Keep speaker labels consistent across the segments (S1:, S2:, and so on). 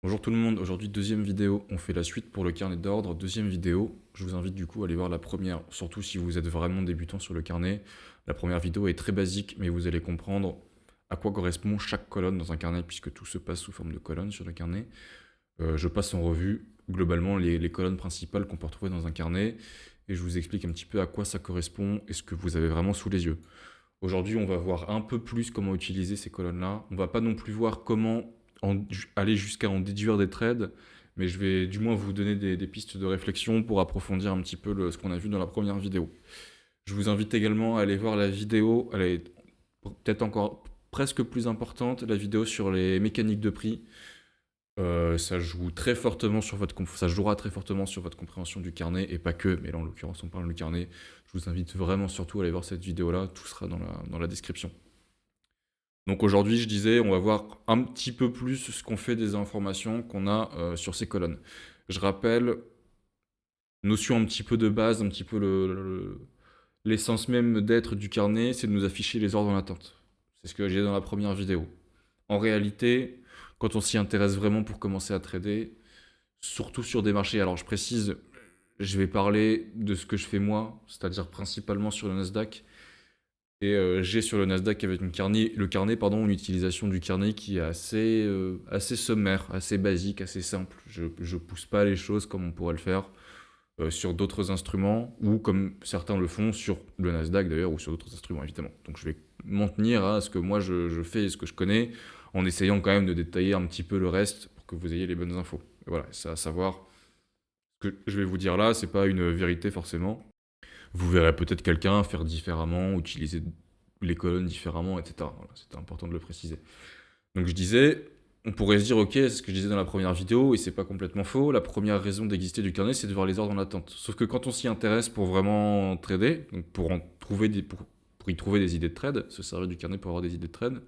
S1: Bonjour tout le monde, aujourd'hui deuxième vidéo, on fait la suite pour le carnet d'ordre, deuxième vidéo, je vous invite du coup à aller voir la première, surtout si vous êtes vraiment débutant sur le carnet. La première vidéo est très basique, mais vous allez comprendre à quoi correspond chaque colonne dans un carnet, puisque tout se passe sous forme de colonnes sur le carnet. Je passe en revue globalement les colonnes principales qu'on peut retrouver dans un carnet, et je vous explique un petit peu à quoi ça correspond et ce que vous avez vraiment sous les yeux. Aujourd'hui, on va voir un peu plus comment utiliser ces colonnes-là. On va pas non plus voir comment aller jusqu'à en déduire des trades, mais je vais du moins vous donner des pistes de réflexion pour approfondir un petit peu ce qu'on a vu dans la première vidéo. Je vous invite également à aller voir la vidéo, elle est peut-être encore presque plus importante, la vidéo sur les mécaniques de prix. Ça joue très fortement sur ça jouera très fortement sur votre compréhension du carnet, et pas que, mais là en l'occurrence on parle du carnet. Je vous invite vraiment surtout à aller voir cette vidéo-là, tout sera dans la description. Donc aujourd'hui, je disais, on va voir un petit peu plus ce qu'on fait des informations qu'on a sur ces colonnes. Je rappelle, notion un petit peu de base, un petit peu l'essence même d'être du carnet, c'est de nous afficher les ordres en attente. C'est ce que j'ai dit dans la première vidéo. En réalité, quand on s'y intéresse vraiment pour commencer à trader, surtout sur des marchés, alors je précise, je vais parler de ce que je fais moi, c'est-à-dire principalement sur le Nasdaq. Et j'ai sur le Nasdaq avec le carnet, pardon, une utilisation du carnet qui est assez sommaire, assez basique, assez simple. Je pousse pas les choses comme on pourrait le faire sur d'autres instruments, ou comme certains le font sur le Nasdaq d'ailleurs, ou sur d'autres instruments évidemment. Donc je vais m'en tenir à ce que moi je fais et ce que je connais, en essayant quand même de détailler un petit peu le reste pour que vous ayez les bonnes infos. Et voilà, c'est à savoir, ce que je vais vous dire là, c'est pas une vérité forcément. Vous verrez peut-être quelqu'un faire différemment, utiliser les colonnes différemment, etc. Voilà, c'était important de le préciser. Donc je disais, on pourrait se dire, ok, c'est ce que je disais dans la première vidéo, et c'est pas complètement faux, la première raison d'exister du carnet, c'est de voir les ordres en attente. Sauf que quand on s'y intéresse pour vraiment trader, donc pour y trouver des idées de trade, se servir du carnet pour avoir des idées de trade,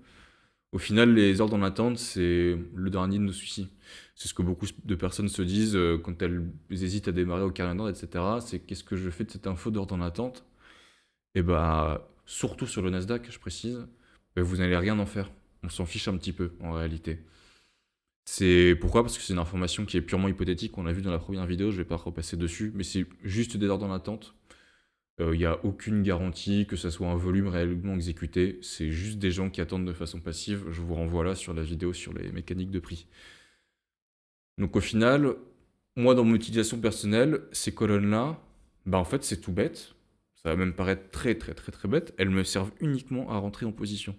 S1: au final, les ordres en attente, c'est le dernier de nos soucis. C'est ce que beaucoup de personnes se disent quand elles hésitent à démarrer au carnet d'ordre, etc. C'est qu'est-ce que je fais de cette info d'ordre en attente? Et bah, surtout sur le Nasdaq, je précise, vous n'allez rien en faire. On s'en fiche un petit peu, en réalité. C'est pourquoi? Parce que c'est une information qui est purement hypothétique. On l'a vu dans la première vidéo, je vais pas repasser dessus, mais c'est juste des ordres en attente. Il n'y a aucune garantie que ça soit un volume réellement exécuté. C'est juste des gens qui attendent de façon passive. Je vous renvoie là sur la vidéo sur les mécaniques de prix. Donc au final, moi dans mon utilisation personnelle, ces colonnes-là, bah en fait c'est tout bête. Ça va même paraître très très très très bête. Elles me servent uniquement à rentrer en position.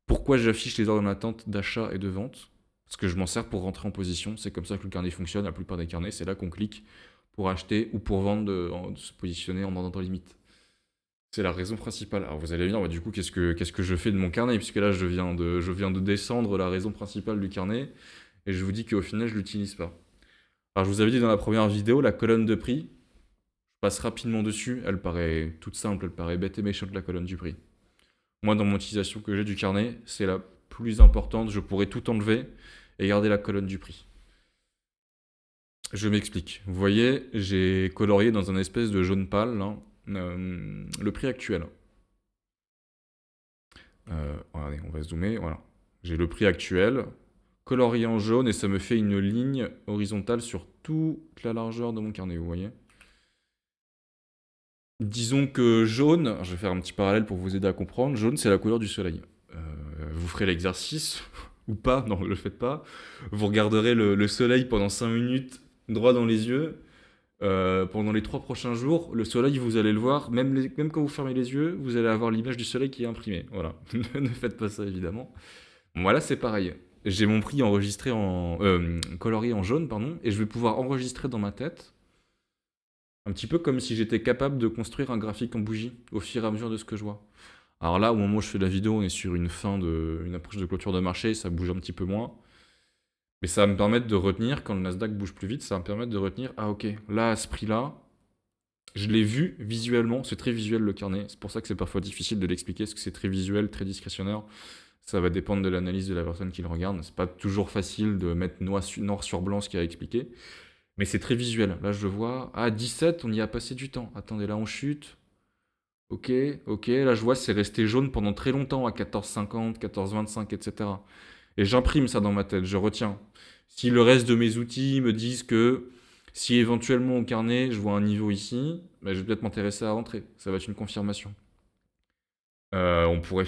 S1: Pourquoi j'affiche les ordres en attente d'achat et de vente? Parce que je m'en sers pour rentrer en position. C'est comme ça que le carnet fonctionne. La plupart des carnets, c'est là qu'on clique pour acheter ou pour vendre, de se positionner en ordre limite. C'est la raison principale. Alors vous allez me dire, bah, du coup, qu'est-ce que je fais de mon carnet? Puisque là, je viens de descendre la raison principale du carnet, et je vous dis qu'au final, je l'utilise pas. Alors je vous avais dit dans la première vidéo, la colonne de prix, je passe rapidement dessus, elle paraît toute simple, elle paraît bête et méchante, la colonne du prix. Moi, dans mon utilisation que j'ai du carnet, c'est la plus importante, je pourrais tout enlever et garder la colonne du prix. Je m'explique. Vous voyez, j'ai colorié dans un espèce de jaune pâle, là, le prix actuel. Regardez, on va zoomer, voilà. J'ai le prix actuel, colorié en jaune, et ça me fait une ligne horizontale sur toute la largeur de mon carnet, vous voyez. Disons que jaune, je vais faire un petit parallèle pour vous aider à comprendre, jaune c'est la couleur du soleil. Vous ferez l'exercice, ou pas, non, ne le faites pas. Vous regarderez le soleil pendant 5 minutes, droit dans les yeux. Pendant les 3 prochains jours, le soleil, vous allez le voir, même quand vous fermez les yeux, vous allez avoir l'image du soleil qui est imprimée. Voilà, ne faites pas ça évidemment. Voilà, c'est pareil. J'ai mon prix enregistré colorié en jaune, pardon, et je vais pouvoir enregistrer dans ma tête, un petit peu comme si j'étais capable de construire un graphique en bougie, au fur et à mesure de ce que je vois. Alors là, au moment où je fais la vidéo, on est sur une approche de clôture de marché, ça bouge un petit peu moins. Mais ça va me permettre de retenir, quand le Nasdaq bouge plus vite, ça va me permettre de retenir, ah ok, là, à ce prix-là, je l'ai vu visuellement, c'est très visuel le carnet, c'est pour ça que c'est parfois difficile de l'expliquer, parce que c'est très visuel, très discrétionnaire. Ça va dépendre de l'analyse de la personne qui le regarde. C'est pas toujours facile de mettre noir sur blanc ce qu'il a expliqué. Mais c'est très visuel. Là, je vois. Ah, 17, on y a passé du temps. Attendez, là, on chute. Ok, ok. Là, je vois, c'est resté jaune pendant très longtemps à 14,50, 14,25, etc. Et j'imprime ça dans ma tête, je retiens. Si le reste de mes outils me disent que si éventuellement au carnet je vois un niveau ici, bah, je vais peut-être m'intéresser à rentrer. Ça va être une confirmation. On pourrait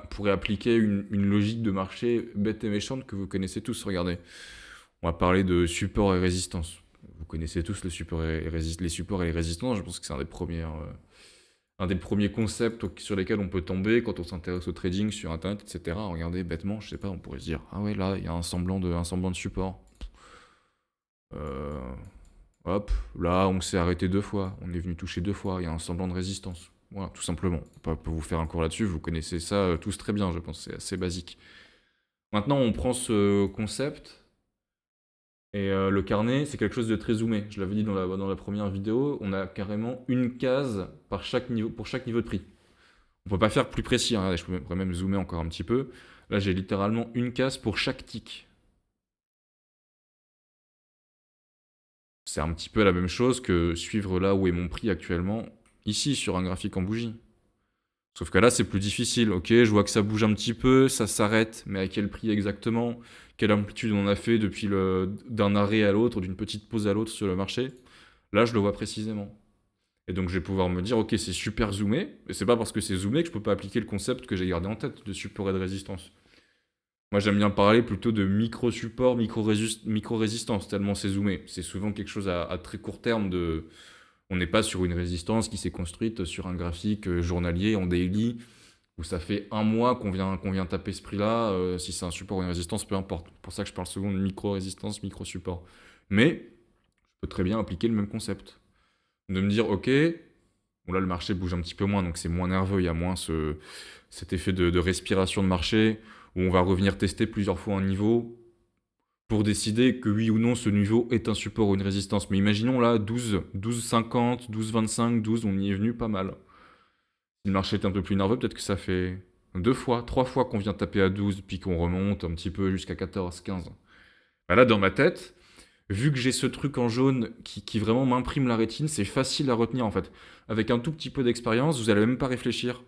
S1: pourrait appliquer une logique de marché bête et méchante que vous connaissez tous. Regardez, on va parler de support et résistance. Vous connaissez tous les supports et les résistances. Je pense que c'est un des premiers concepts sur lesquels on peut tomber quand on s'intéresse au trading sur Internet, etc. Regardez, bêtement, je sais pas, on pourrait se dire, ah ouais, là, il y a un semblant de support. Euh, Hop, là, on s'est arrêté 2 fois, on est venu toucher 2 fois, il y a un semblant de résistance. Voilà, tout simplement. On peut vous faire un cours là-dessus, vous connaissez ça tous très bien, je pense, c'est assez basique. Maintenant, on prend ce concept, et le carnet, c'est quelque chose de très zoomé. Je l'avais dit dans la première vidéo, on a carrément une case pour chaque niveau de prix. On peut pas faire plus précis, hein. Je pourrais même zoomer encore un petit peu. Là, j'ai littéralement une case pour chaque tick. C'est un petit peu la même chose que suivre là où est mon prix actuellement, ici, sur un graphique en bougie. Sauf que là, c'est plus difficile. Ok, je vois que ça bouge un petit peu, ça s'arrête, mais à quel prix exactement? Quelle amplitude on a fait d'un arrêt à l'autre, d'une petite pause à l'autre sur le marché? Là, je le vois précisément. Et donc, je vais pouvoir me dire, ok, c'est super zoomé, mais c'est pas parce que c'est zoomé que je peux pas appliquer le concept que j'ai gardé en tête de support et de résistance. Moi, j'aime bien parler plutôt de micro-support, micro-résistance, tellement c'est zoomé. C'est souvent quelque chose à très court terme de. On n'est pas sur une résistance qui s'est construite sur un graphique journalier en daily, où ça fait un mois qu'on vient taper ce prix-là. Si c'est un support ou une résistance, peu importe. C'est pour ça que je parle souvent de micro-résistance, micro-support. Mais je peux très bien appliquer le même concept. De me dire, ok, bon là le marché bouge un petit peu moins, donc c'est moins nerveux, il y a moins cet effet de respiration de marché, où on va revenir tester plusieurs fois un niveau pour décider que oui ou non ce niveau est un support ou une résistance. Mais imaginons là 12,50, 12,25, 12, on y est venu pas mal. Si le marché est un peu plus nerveux, peut-être que ça fait 2 fois, 3 fois qu'on vient taper à 12, puis qu'on remonte un petit peu jusqu'à 14, 15. Bah là, dans ma tête, vu que j'ai ce truc en jaune qui vraiment m'imprime la rétine, c'est facile à retenir en fait. Avec un tout petit peu d'expérience, vous n'allez même pas réfléchir.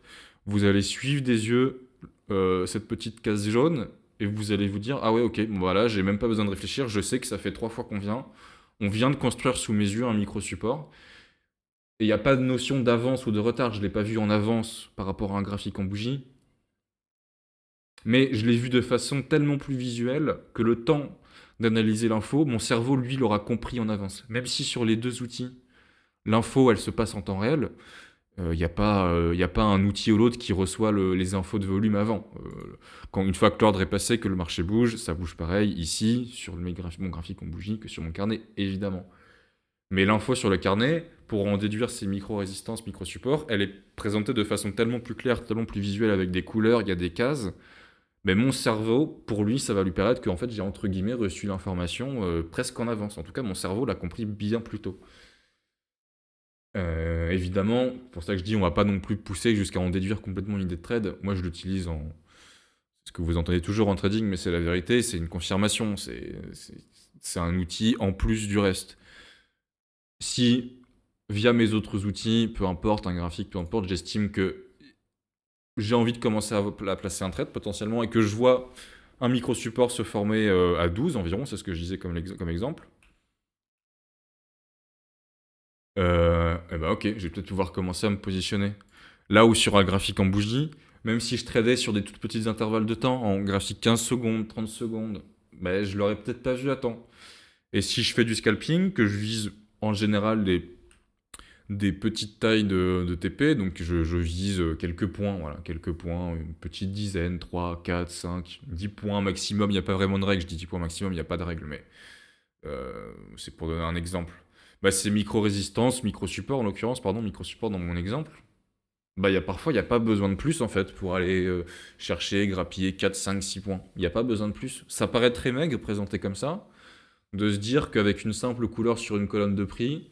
S1: Vous allez suivre des yeux cette petite case jaune et vous allez vous dire, ah ouais, ok, bon, voilà, j'ai même pas besoin de réfléchir, je sais que ça fait 3 fois qu'on vient. On vient de construire sous mes yeux un micro-support. Et il n'y a pas de notion d'avance ou de retard, je ne l'ai pas vu en avance par rapport à un graphique en bougie. Mais je l'ai vu de façon tellement plus visuelle que le temps d'analyser l'info, mon cerveau, lui, l'aura compris en avance. Même si sur les deux outils, l'info, elle se passe en temps réel, il y a pas un outil ou l'autre qui reçoit les infos de volume avant. Une fois que l'ordre est passé, que le marché bouge, ça bouge pareil ici, sur mon graphique en bougie, que sur mon carnet, évidemment. Mais l'info sur le carnet, pour en déduire ces micro-résistances, micro-supports, elle est présentée de façon tellement plus claire, tellement plus visuelle, avec des couleurs, il y a des cases. Mais mon cerveau, pour lui, ça va lui paraître qu'en fait, j'ai entre guillemets reçu l'information presque en avance. En tout cas, mon cerveau l'a compris bien plus tôt. Évidemment, pour ça que je dis, on va pas non plus pousser jusqu'à en déduire complètement l'idée de trade. Moi, je l'utilise en. Ce que vous entendez toujours en trading, mais c'est la vérité, c'est une confirmation. C'est un outil en plus du reste. Si, via mes autres outils, peu importe, un graphique, peu importe, j'estime que j'ai envie de commencer à placer un trade potentiellement et que je vois un micro-support se former à 12 environ, c'est ce que je disais comme exemple. Et ben ok, je vais peut-être pouvoir commencer à me positionner. Là où sur un graphique en bougie, même si je tradais sur des toutes petites intervalles de temps, en graphique 15 secondes, 30 secondes, ben, je l'aurais peut-être pas vu à temps. Et si je fais du scalping, que je vise en général des petites tailles de TP, donc je vise quelques points, voilà, quelques points, une petite dizaine, 3, 4, 5, 10 points maximum, il n'y a pas vraiment de règle, je dis 10 points maximum, il n'y a pas de règle, mais c'est pour donner un exemple. Bah, c'est micro-résistance, micro-support en l'occurrence, pardon, micro-support dans mon exemple. Bah, parfois, il n'y a pas besoin de plus en fait pour aller chercher, grappiller 4, 5, 6 points. Il n'y a pas besoin de plus. Ça paraît très maigre présenté comme ça, de se dire qu'avec une simple couleur sur une colonne de prix,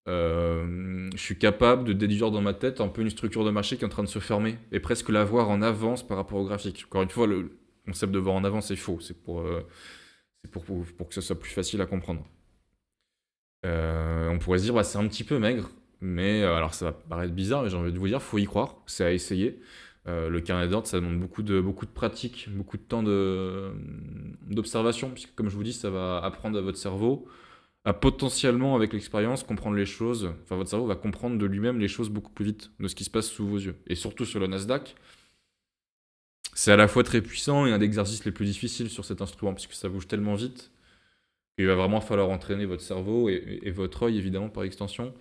S1: je suis capable de déduire dans ma tête un peu une structure de marché qui est en train de se fermer et presque la voir en avance par rapport au graphique. Encore une fois, le concept de voir en avance est faux. C'est pour que ce soit plus facile à comprendre. On pourrait se dire, bah, c'est un petit peu maigre, mais alors ça va paraître bizarre, mais j'ai envie de vous dire, faut y croire, c'est à essayer. Le carnet d'ordre, ça demande beaucoup de pratique, beaucoup de temps d'observation, puisque comme je vous dis, ça va apprendre à votre cerveau à potentiellement, avec l'expérience, comprendre les choses. Enfin, votre cerveau va comprendre de lui-même les choses beaucoup plus vite de ce qui se passe sous vos yeux. Et surtout sur le Nasdaq, c'est à la fois très puissant et un des exercices les plus difficiles sur cet instrument, puisque ça bouge tellement vite qu'il va vraiment falloir entraîner votre cerveau et votre œil, évidemment, par extension,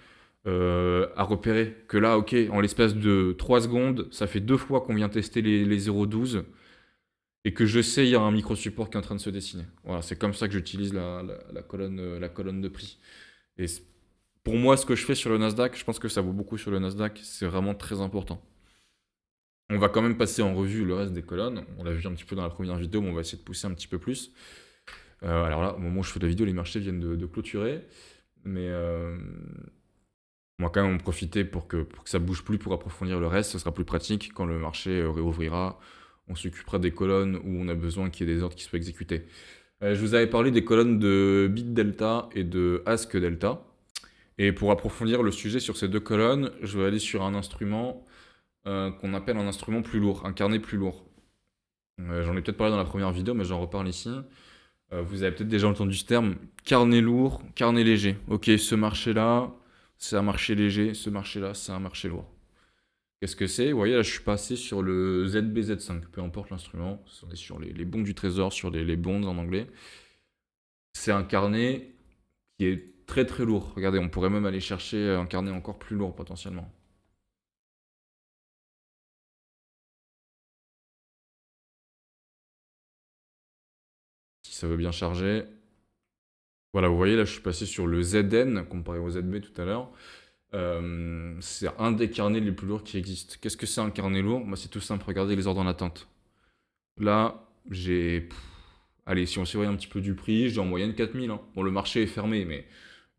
S1: à repérer que là, ok, en l'espace de 3 secondes, ça fait 2 fois qu'on vient tester les 0,12 et que je sais, il y a un micro-support qui est en train de se dessiner. Voilà, c'est comme ça que j'utilise la colonne de prix. Et pour moi, ce que je fais sur le Nasdaq, je pense que ça vaut beaucoup sur le Nasdaq, c'est vraiment très important. On va quand même passer en revue le reste des colonnes. On l'a vu un petit peu dans la première vidéo, mais on va essayer de pousser un petit peu plus. Alors là, au moment où je fais la vidéo, les marchés viennent de clôturer. Mais on va quand même en profiter pour que ça bouge plus pour approfondir le reste. Ce sera plus pratique quand le marché réouvrira. On s'occupera des colonnes où on a besoin qu'il y ait des ordres qui soient exécutés. Je vous avais parlé des colonnes de Bit Delta et de Ask Delta. Et pour approfondir le sujet sur ces 2 colonnes, je vais aller sur un instrument qu'on appelle un instrument plus lourd, un carnet plus lourd. J'en ai peut-être parlé dans la première vidéo, mais j'en reparle ici. Vous avez peut-être déjà entendu ce terme, carnet lourd, carnet léger. Ok, ce marché-là, c'est un marché léger, ce marché-là, c'est un marché lourd. Qu'est-ce que c'est? Vous voyez, là, je suis passé sur le ZBZ5, peu importe l'instrument. On est sur les bons du trésor, sur les bonds en anglais. C'est un carnet qui est très très lourd. Regardez, on pourrait même aller chercher un carnet encore plus lourd potentiellement. Si ça veut bien charger. Voilà, vous voyez, là, je suis passé sur le ZN, comparé au ZB tout à l'heure. C'est un des carnets les plus lourds qui existent. Qu'est-ce que c'est un carnet lourd? Bah, c'est tout simple, regardez les ordres en attente. Là, j'ai... Allez, si on s'éloigne un petit peu du prix, j'ai en moyenne 4000. Hein. Bon, le marché est fermé, mais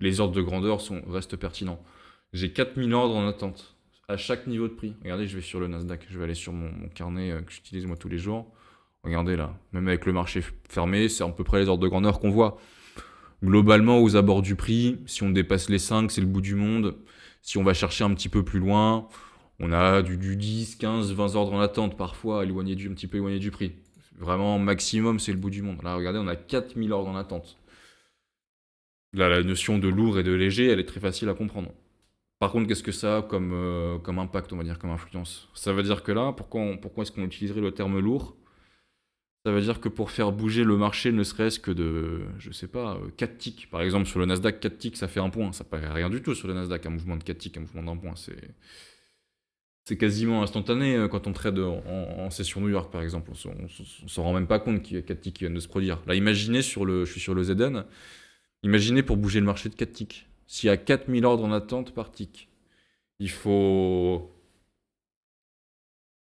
S1: les ordres de grandeur restent pertinents. J'ai 4000 ordres en attente, à chaque niveau de prix. Regardez, je vais sur le Nasdaq, je vais aller sur mon carnet que j'utilise moi tous les jours. Regardez là, même avec le marché fermé, c'est à peu près les ordres de grandeur qu'on voit. Globalement, aux abords du prix, si on dépasse les 5, c'est le bout du monde. Si on va chercher un petit peu plus loin, on a du 10, 15, 20 ordres en attente, parfois un petit peu éloigné du prix. Vraiment, maximum, c'est le bout du monde. Là, regardez, on a 4000 ordres en attente. Là, la notion de lourd et de léger, elle est très facile à comprendre. Par contre, qu'est-ce que ça a comme impact, on va dire, comme influence? Ça veut dire que là, pourquoi est-ce qu'on utiliserait le terme lourd? Ça veut dire que pour faire bouger le marché, ne serait-ce que de, je sais pas, 4 ticks. Par exemple, sur le Nasdaq, 4 ticks, ça fait un point. Ça paraît rien du tout sur le Nasdaq, un mouvement de 4 ticks, un mouvement d'un point. C'est quasiment instantané quand on trade en session New York, par exemple. On s'en rend même pas compte qu'il y a 4 ticks qui viennent de se produire. Là, imaginez je suis sur le ZN, imaginez pour bouger le marché de 4 ticks. S'il y a 4000 ordres en attente par tick, il faut,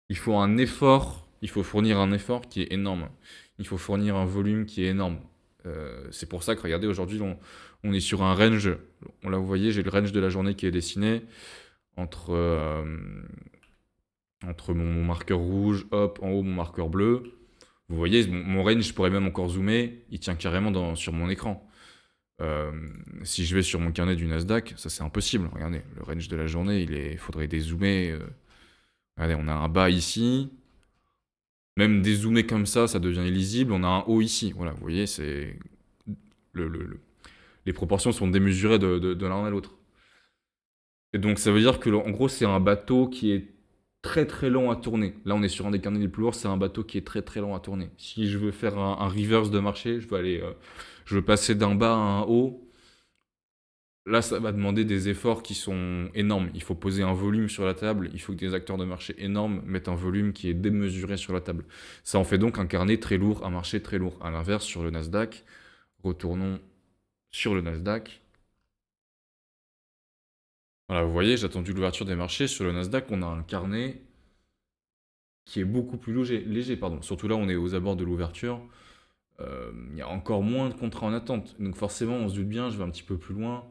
S1: il faut un effort, il faut fournir un effort qui est énorme. Il faut fournir un volume qui est énorme. C'est pour ça que, regardez, aujourd'hui, on est sur un range. Là, vous voyez, j'ai le range de la journée qui est dessiné entre, entre mon marqueur rouge, hop, en haut, mon marqueur bleu. Vous voyez, mon range, je pourrais même encore zoomer, il tient carrément sur mon écran. Si je vais sur mon carnet du Nasdaq, ça c'est impossible. Regardez, le range de la journée, il faudrait dézoomer. Regardez, on a un bas ici. Même dézoomer comme ça devient illisible. On a un haut ici. Voilà, vous voyez, c'est les proportions sont démesurées de l'un à l'autre. Et donc ça veut dire que, en gros, c'est un bateau qui est très très long à tourner. Là, on est sur un des carnets les plus lourds, c'est un bateau qui est très très long à tourner. Si je veux faire un reverse de marché, je veux passer d'un bas à un haut. Là, ça va demander des efforts qui sont énormes. Il faut poser un volume sur la table, il faut que des acteurs de marché énormes mettent un volume qui est démesuré sur la table. Ça en fait donc un carnet très lourd, un marché très lourd. À l'inverse, sur le Nasdaq, retournons sur le Nasdaq. Voilà, vous voyez, j'ai attendu l'ouverture des marchés. Sur le Nasdaq, on a un carnet qui est beaucoup plus léger, pardon. Surtout là, on est aux abords de l'ouverture. Il y a encore moins de contrats en attente. Donc forcément, on se doute bien, je vais un petit peu plus loin.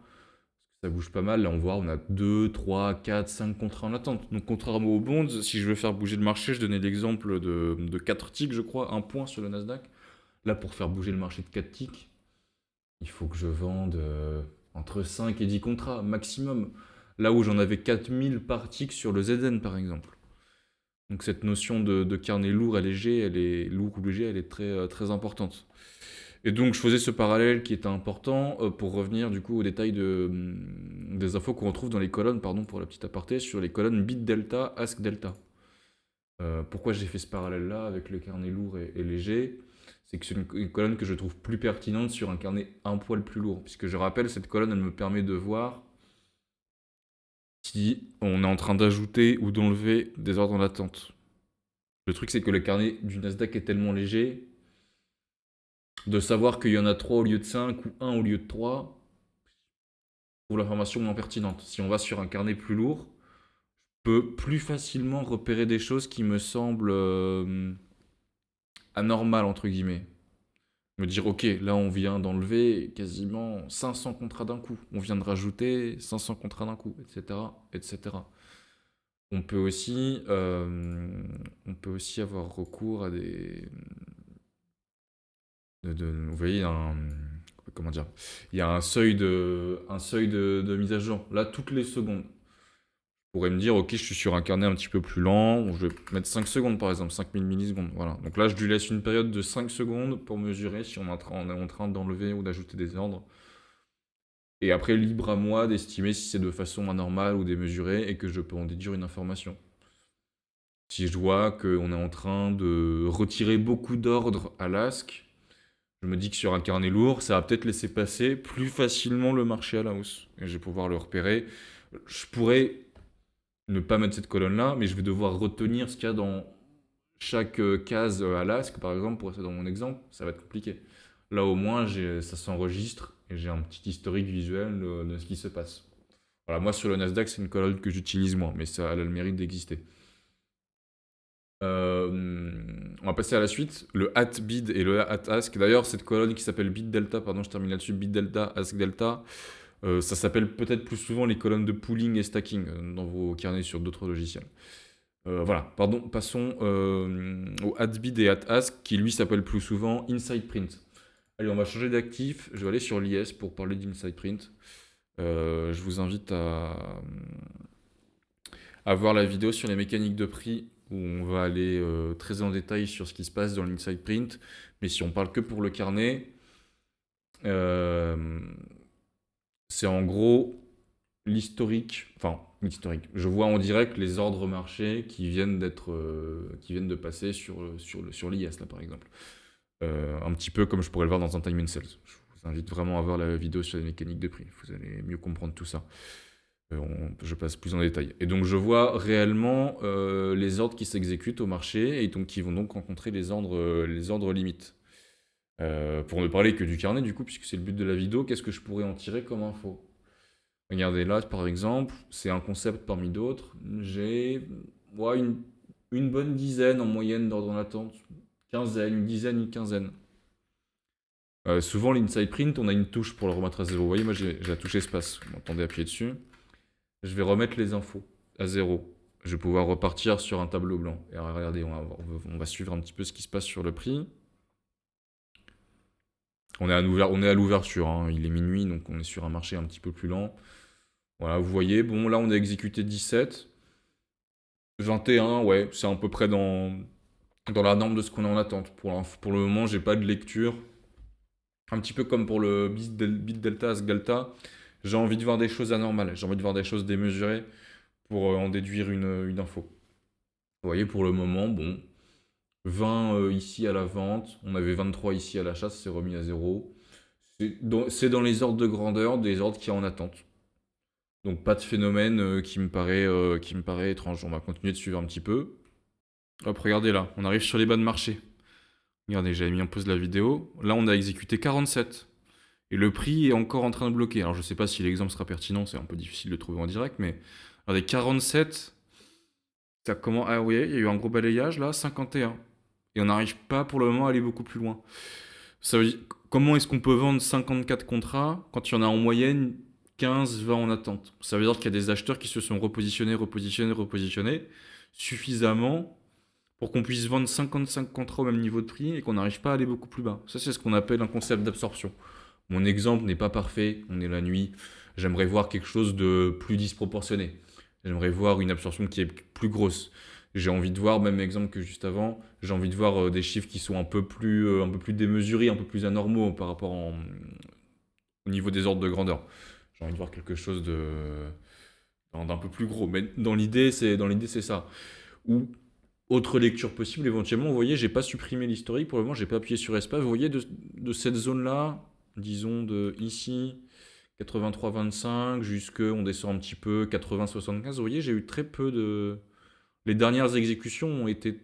S1: Ça bouge pas mal. Là, on voit, on a 2, 3, 4, 5 contrats en attente. Donc, contrairement aux bonds, si je veux faire bouger le marché, je donnais l'exemple de 4 ticks, je crois, un point sur le Nasdaq. Là, pour faire bouger le marché de 4 ticks, il faut que je vende entre 5 et 10 contrats maximum. Là où j'en avais 4000 par tick sur le ZN, par exemple. Donc cette notion de carnet lourd et léger, lourd ou léger, elle est très importante. Et donc je faisais ce parallèle qui était important pour revenir du coup aux détails des infos qu'on retrouve dans les colonnes, pardon pour la petite aparté, sur les colonnes bit delta, ask delta. Pourquoi j'ai fait ce parallèle-là avec le carnet lourd et léger? C'est que c'est une colonne que je trouve plus pertinente sur un carnet un poil plus lourd. Puisque je rappelle, cette colonne, elle me permet de voir si on est en train d'ajouter ou d'enlever des ordres en attente. Le truc, c'est que le carnet du Nasdaq est tellement léger, de savoir qu'il y en a 3 au lieu de 5 ou 1 au lieu de 3, je trouve l'information moins pertinente. Si on va sur un carnet plus lourd, je peux plus facilement repérer des choses qui me semblent anormales, entre guillemets. Me dire, ok, là on vient d'enlever quasiment 500 contrats d'un coup, on vient de rajouter 500 contrats d'un coup, etc., etc. On peut aussi, avoir recours à vous voyez, comment dire, il y a un seuil de mise à jour. Là, toutes les secondes, je pourrais me dire, ok, je suis sur un carnet un petit peu plus lent, je vais mettre 5 secondes par exemple, 5000 millisecondes. Voilà. Donc là, je lui laisse une période de 5 secondes pour mesurer si on est en train d'enlever ou d'ajouter des ordres. Et après, libre à moi d'estimer si c'est de façon anormale ou démesurée et que je peux en déduire une information. Si je vois qu'on est en train de retirer beaucoup d'ordres à l'ASK, je me dis que sur un carnet lourd, ça va peut-être laisser passer plus facilement le marché à la hausse. Et je vais pouvoir le repérer. Je pourrais ne pas mettre cette colonne-là, mais je vais devoir retenir ce qu'il y a dans chaque case à l'ASK, par exemple, pour rester dans mon exemple, ça va être compliqué. Là, au moins, ça s'enregistre et j'ai un petit historique visuel de ce qui se passe. Voilà, moi, sur le Nasdaq, c'est une colonne que j'utilise moins, mais ça a le mérite d'exister. On va passer à la suite, le @bid et le @ask. D'ailleurs, cette colonne qui s'appelle bit delta, pardon, je termine là-dessus, bit delta, ask delta, ça s'appelle peut-être plus souvent les colonnes de pooling et stacking dans vos carnets sur d'autres logiciels. Voilà, pardon, passons au @bid et @ask qui lui s'appelle plus souvent inside print. Allez, on va changer d'actif, je vais aller sur l'IS pour parler d'inside print. Je vous invite à voir la vidéo sur les mécaniques de prix où on va aller très en détail sur ce qui se passe dans l'inside print. Mais si on parle que pour le carnet, c'est en gros l'historique, enfin l'historique. Je vois en direct les ordres marchés qui viennent de passer sur l'IS là par exemple. Un petit peu comme je pourrais le voir dans un time and sales. Je vous invite vraiment à voir la vidéo sur les mécaniques de prix. Vous allez mieux comprendre tout ça. Je passe plus en détail. Et donc je vois réellement les ordres qui s'exécutent au marché et donc qui vont donc rencontrer les ordres limites. Pour ne parler que du carnet du coup, puisque c'est le but de la vidéo, qu'est-ce que je pourrais en tirer comme info? Regardez là par exemple, c'est un concept parmi d'autres. J'ai une bonne dizaine en moyenne d'ordres en attente. Une dizaine, une quinzaine. Souvent l'inside print, on a une touche pour le remettre à zéro. Vous voyez, moi j'ai la touche espace. Vous m'entendez appuyer dessus. Je vais remettre les infos à zéro. Je vais pouvoir repartir sur un tableau blanc. Et alors, regardez, on va suivre un petit peu ce qui se passe sur le prix. On est à l'ouverture, hein. Il est minuit, donc on est sur un marché un petit peu plus lent. Voilà, vous voyez, bon, là on a exécuté 17. 21, ouais, c'est à peu près dans la norme de ce qu'on est en attente. Pour le moment, j'ai pas de lecture. Un petit peu comme pour le bit delta, ask delta, j'ai envie de voir des choses anormales. J'ai envie de voir des choses démesurées pour en déduire une info. Vous voyez, pour le moment, bon, 20 ici à la vente, on avait 23 ici à l'achat, ça s'est remis à 0. C'est dans les ordres de grandeur des ordres qui sont en attente. Donc pas de phénomène qui me paraît étrange. On va continuer de suivre un petit peu. Hop, regardez là, on arrive sur les bas de marché. Regardez, j'avais mis en pause la vidéo. Là, on a exécuté 47. Et le prix est encore en train de bloquer. Alors je sais pas si l'exemple sera pertinent, c'est un peu difficile de trouver en direct, mais regardez, 47, ça comment. Ah oui, il y a eu un gros balayage là, 51. Et on n'arrive pas pour le moment à aller beaucoup plus loin. Ça veut dire, comment est-ce qu'on peut vendre 54 contrats quand il y en a en moyenne 15-20 en attente? Ça veut dire qu'il y a des acheteurs qui se sont repositionnés suffisamment pour qu'on puisse vendre 55 contrats au même niveau de prix et qu'on n'arrive pas à aller beaucoup plus bas. Ça, c'est ce qu'on appelle un concept d'absorption. Mon exemple n'est pas parfait, on est la nuit. J'aimerais voir quelque chose de plus disproportionné. J'aimerais voir une absorption qui est plus grosse. J'ai envie de voir, même exemple que juste avant, j'ai envie de voir des chiffres qui sont un peu plus démesurés, un peu plus anormaux par rapport au niveau des ordres de grandeur. J'ai envie de voir quelque chose d'un peu plus gros. Mais dans l'idée, c'est ça. Ou autre lecture possible, éventuellement, vous voyez, j'ai pas supprimé l'historique, pour le moment, j'ai pas appuyé sur espace. Vous voyez, de cette zone-là, disons de ici, 83-25, jusque, on descend un petit peu, 80-75, vous voyez, j'ai eu très peu de... Les dernières exécutions ont été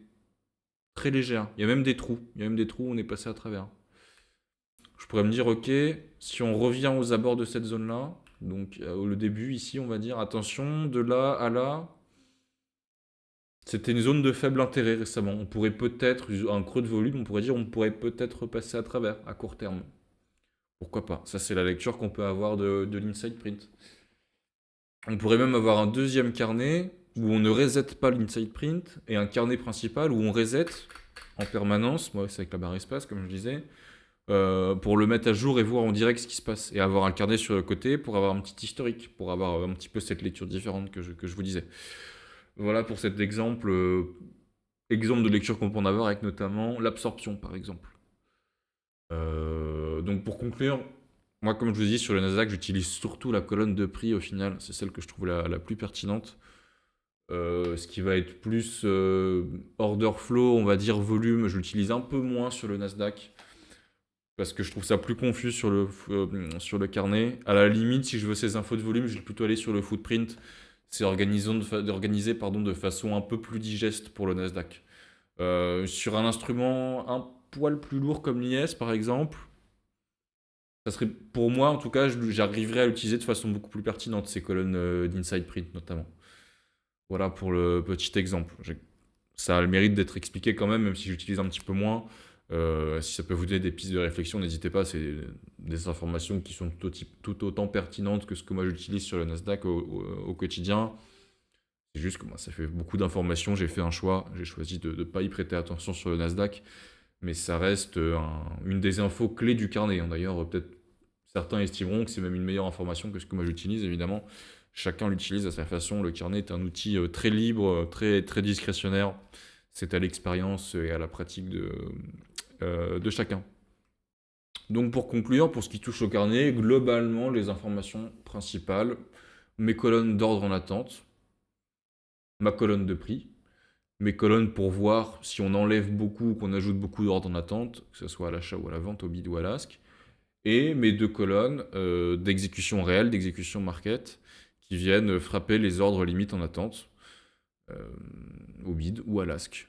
S1: très légères. Il y a même des trous. Il y a même des trous où on est passé à travers. Je pourrais me dire, ok, si on revient aux abords de cette zone-là, donc le début ici, on va dire, attention, de là à là, c'était une zone de faible intérêt récemment. On pourrait peut-être, un creux de volume, on pourrait dire, on pourrait peut-être passer à travers, à court terme. Pourquoi pas? Ça, c'est la lecture qu'on peut avoir de l'inside print. On pourrait même avoir un deuxième carnet où on ne reset pas l'inside print et un carnet principal où on reset en permanence. Moi, c'est avec la barre espace, comme je disais, pour le mettre à jour et voir en direct ce qui se passe. Et avoir un carnet sur le côté pour avoir un petit historique, pour avoir un petit peu cette lecture différente que je vous disais. Voilà pour cet exemple, exemple de lecture qu'on peut en avoir avec notamment l'absorption, par exemple. Donc pour conclure, moi comme je vous dis sur le Nasdaq, j'utilise surtout la colonne de prix au final, c'est celle que je trouve la plus pertinente. Ce qui va être plus order flow, on va dire volume, je l'utilise un peu moins sur le Nasdaq parce que je trouve ça plus confus sur le carnet. À la limite, si je veux ces infos de volume, je vais plutôt aller sur le footprint. C'est organisé de façon un peu plus digeste pour le Nasdaq. Sur un instrument un poil plus lourd comme l'IS par exemple, ça serait pour moi en tout cas, j'arriverais à l'utiliser de façon beaucoup plus pertinente, ces colonnes d'inside print notamment. Voilà pour le petit exemple. Ça a le mérite d'être expliqué quand même, même si j'utilise un petit peu moins. Si ça peut vous donner des pistes de réflexion, n'hésitez pas. C'est des informations qui sont tout autant pertinentes que ce que moi j'utilise sur le Nasdaq au quotidien. C'est juste que moi, ça fait beaucoup d'informations. J'ai fait un choix. J'ai choisi de ne pas y prêter attention sur le Nasdaq. Mais ça reste une des infos clés du carnet, hein. D'ailleurs, peut-être certains estimeront que c'est même une meilleure information que ce que moi j'utilise, évidemment. Chacun l'utilise à sa façon. Le carnet est un outil très libre, très, très discrétionnaire. C'est à l'expérience et à la pratique de chacun. Donc pour conclure, pour ce qui touche au carnet, globalement, les informations principales, mes colonnes d'ordre en attente, ma colonne de prix, mes colonnes pour voir si on enlève beaucoup ou qu'on ajoute beaucoup d'ordre en attente, que ce soit à l'achat ou à la vente, au bid ou à l'ask, et mes deux colonnes d'exécution réelle, d'exécution market, qui viennent frapper les ordres limites en attente, au bid ou à l'ask.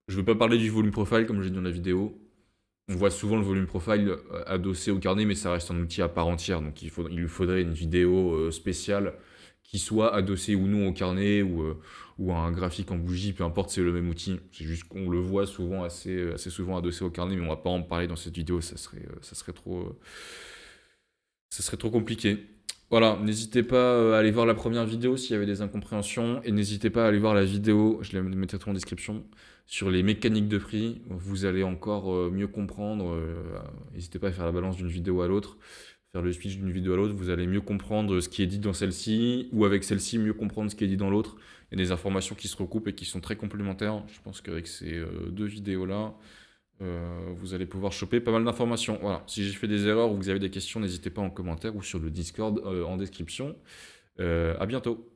S1: Je ne veux pas parler du volume profile comme j'ai dit dans la vidéo. On voit souvent le volume profile adossé au carnet, mais ça reste un outil à part entière. Donc il lui faudrait une vidéo spéciale qui soit adossée ou non au carnet ou à un graphique en bougie, peu importe, c'est le même outil. C'est juste qu'on le voit souvent assez souvent adossé au carnet, mais on va pas en parler dans cette vidéo, ça serait trop compliqué. Voilà, n'hésitez pas à aller voir la première vidéo s'il y avait des incompréhensions, et n'hésitez pas à aller voir la vidéo, je la mettrai tout en description, sur les mécaniques de prix. Vous allez encore mieux comprendre. N'hésitez pas à faire la balance d'une vidéo à l'autre, faire le switch d'une vidéo à l'autre. Vous allez mieux comprendre ce qui est dit dans celle-ci, ou avec celle-ci, mieux comprendre ce qui est dit dans l'autre. Il y a des informations qui se recoupent et qui sont très complémentaires. Je pense qu'avec ces deux vidéos-là, vous allez pouvoir choper pas mal d'informations. Voilà. Si j'ai fait des erreurs ou vous avez des questions, n'hésitez pas en commentaire ou sur le Discord en description. À bientôt.